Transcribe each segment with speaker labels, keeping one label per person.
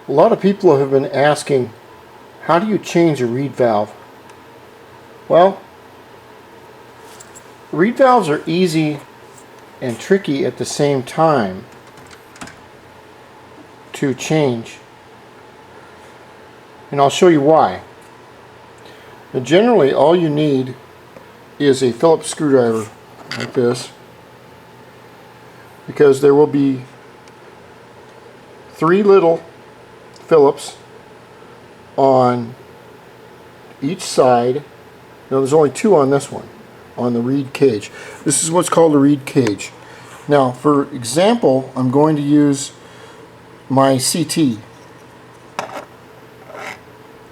Speaker 1: A lot of people have been asking, how do you change a reed valve? Well, reed valves are easy and tricky at the same time to change. And I'll show you why. Now, generally, all you need is a Phillips screwdriver like this, because there will be 3 little Phillips on each side. Now there's only 2 on this one, on the reed cage. This is what's called a reed cage. Now, for example, I'm going to use my CT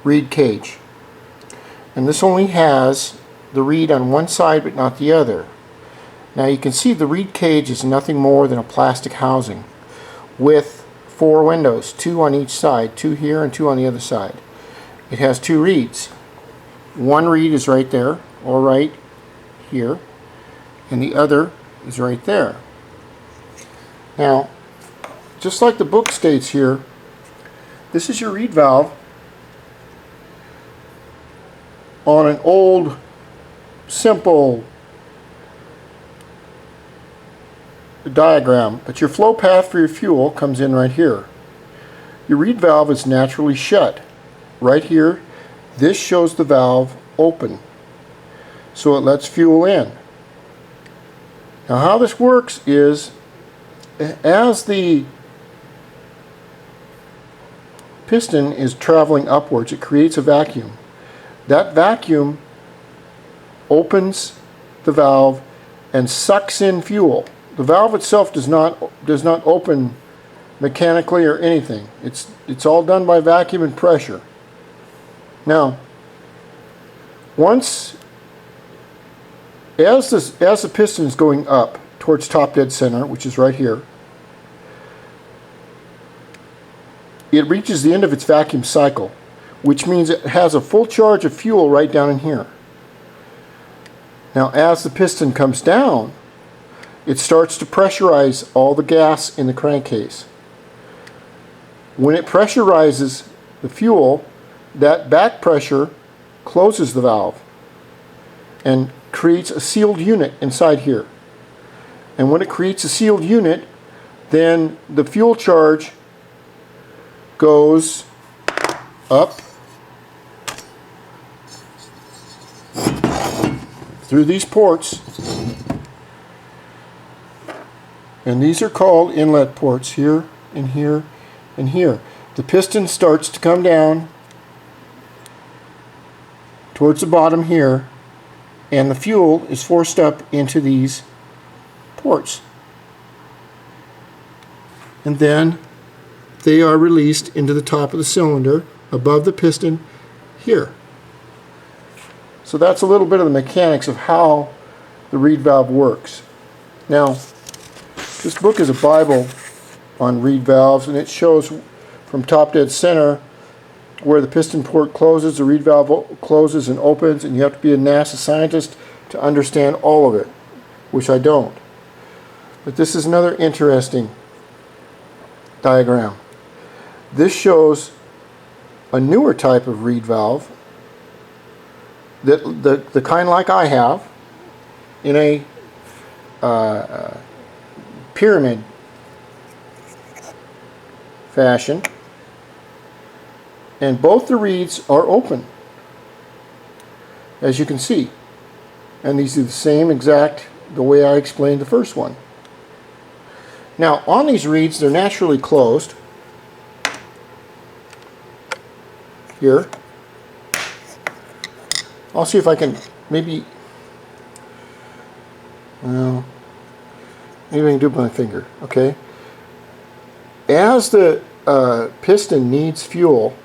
Speaker 1: reed cage, and this only has the reed on one side but not the other. Now you can see the reed cage is nothing more than a plastic housing with 4 windows, 2 on each side, 2 here and 2 on the other side. It has 2 reeds. One reed is right there, or right here, and the other is right there. Now, just like the book states here, this is your reed valve on an old, simple diagram, but your flow path for your fuel comes in right here. Your reed valve is naturally shut. Right here, this shows the valve open, so it lets fuel in. Now how this works is, as the piston is traveling upwards, it creates a vacuum. That vacuum opens the valve and sucks in fuel. The valve itself does not open mechanically or anything. It's all done by vacuum and pressure. Now, as the piston is going up towards top dead center, which is right here, it reaches the end of its vacuum cycle, which means it has a full charge of fuel right down in here. Now, as the piston comes down, it starts to pressurize all the gas in the crankcase. When it pressurizes the fuel, that back pressure closes the valve and creates a sealed unit inside here. And when it creates a sealed unit, then the fuel charge goes up through these ports, and these are called inlet ports, here and here and here. The piston starts to come down towards the bottom here, and the fuel is forced up into these ports, and then they are released into the top of the cylinder above the piston here. So that's a little bit of the mechanics of how the reed valve works. Now, this book is a Bible on reed valves, and it shows from top dead center where the piston port closes, the reed valve closes and opens, and you have to be a NASA scientist to understand all of it, which I don't. But this is another interesting diagram. This shows a newer type of reed valve, that the kind like I have, in a pyramid fashion, and both the reeds are open, as you can see, and these are the same exact the way I explained the first one. Now, on these reeds, they're naturally closed here. I'll see if I can maybe I can do it with my finger. Okay. As the piston needs fuel,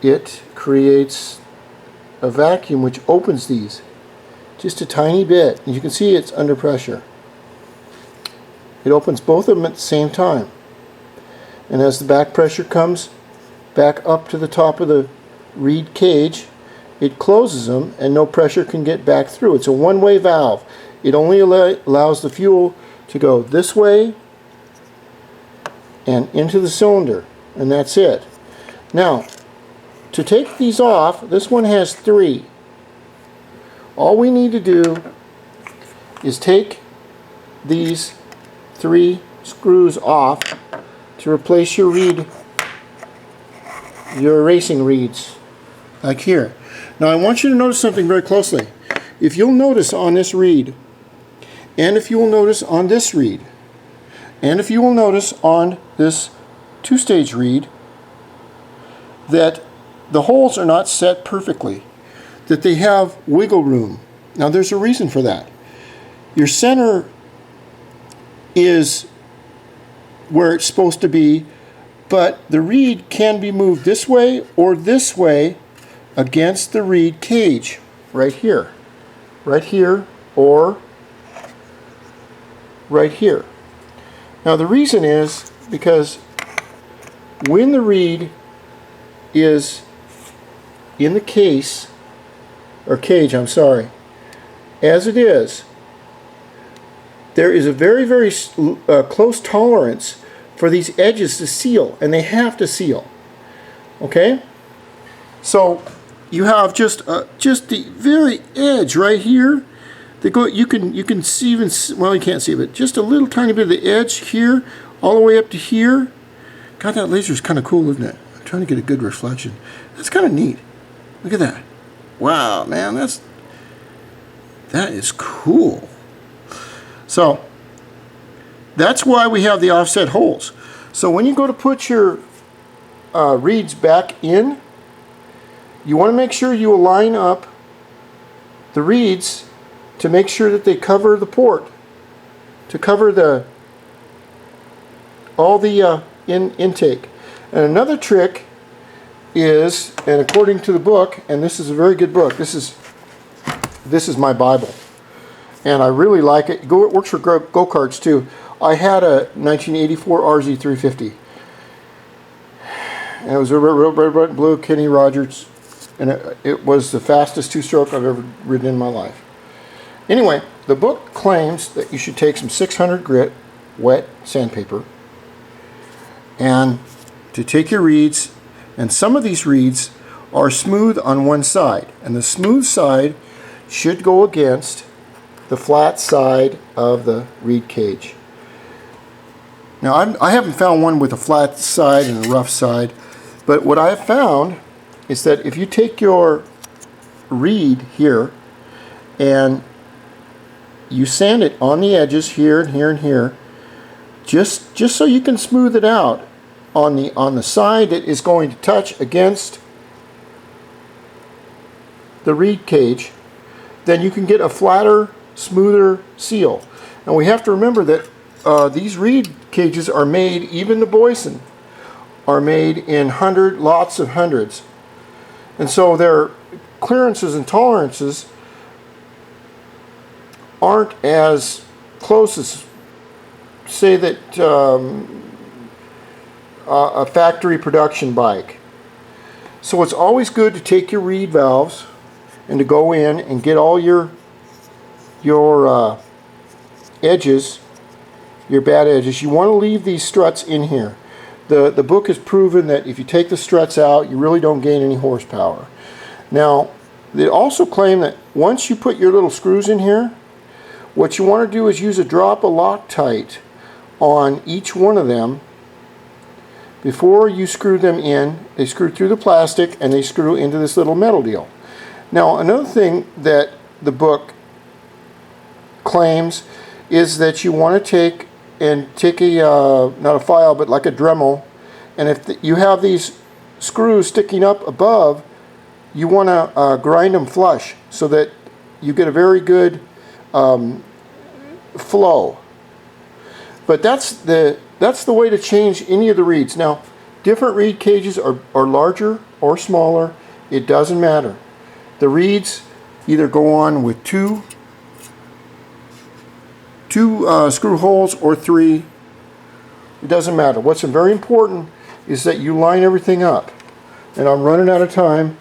Speaker 1: it creates a vacuum which opens these just a tiny bit. You can see it's under pressure. It opens both of them at the same time, and as the back pressure comes back up to the top of the reed cage, it closes them and no pressure can get back through. It's a one-way valve. It only allows the fuel to go this way and into the cylinder, and that's it. Now, to take these off, this one has 3. All we need to do is take these 3 screws off to replace your racing reeds, like here. Now I want you to notice something very closely. If you'll notice on this reed, and if you will notice on this reed, and if you will notice on this 2-stage reed, that the holes are not set perfectly, that they have wiggle room. Now there's a reason for that. Your center is where it's supposed to be, but the reed can be moved this way or this way against the reed cage, right here, or right here. Now the reason is because when the reed is in the case, or cage, I'm sorry, as it is, there is a very, very close tolerance for these edges to seal, and they have to seal. Okay? So you have just the very edge right here. They go. You can see even, well, you can't see it, but just a little tiny bit of the edge here, all the way up to here. God, that laser is kind of cool, isn't it? I'm trying to get a good reflection. That's kind of neat. Look at that. Wow, man, that is cool. So that's why we have the offset holes. So when you go to put your reeds back in, you want to make sure you align up the reeds to make sure that they cover the port, to cover all the intake. And another trick is, and according to the book, and this is a very good book, this is my Bible, and I really like it. It works for go-karts too. I had a 1984 RZ350, and it was a red, blue Kenny Rogers, and it was the fastest 2-stroke I've ever ridden in my life. Anyway, the book claims that you should take some 600 grit wet sandpaper and to take your reeds, and some of these reeds are smooth on one side, and the smooth side should go against the flat side of the reed cage. Now I haven't found one with a flat side and a rough side, but what I have found is that if you take your reed here and you sand it on the edges here and here and here, just so you can smooth it out on the side that is going to touch against the reed cage, then you can get a flatter, smoother seal. And we have to remember that these reed cages are made, even the Boysen are made in lots of hundreds, and so their clearances and tolerances aren't as close as, say, that a factory production bike. So it's always good to take your reed valves and to go in and get all your edges, your bad edges. You want to leave these struts in here. The book has proven that if you take the struts out, you really don't gain any horsepower. Now, they also claim that once you put your little screws in here, what you want to do is use a drop of Loctite on each one of them before you screw them in. They screw through the plastic and they screw into this little metal deal. Now, another thing that the book claims is that you want to take a, not a file, but like a Dremel, and if you have these screws sticking up above, you want to grind them flush so that you get a very good flow. But that's the way to change any of the reeds. Now, different reed cages are larger or smaller. It doesn't matter. The reeds either go on with two screw holes or 3. It doesn't matter. What's very important is that you line everything up. And I'm running out of time,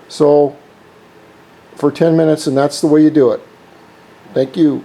Speaker 1: so for 10 minutes, and that's the way you do it. Thank you.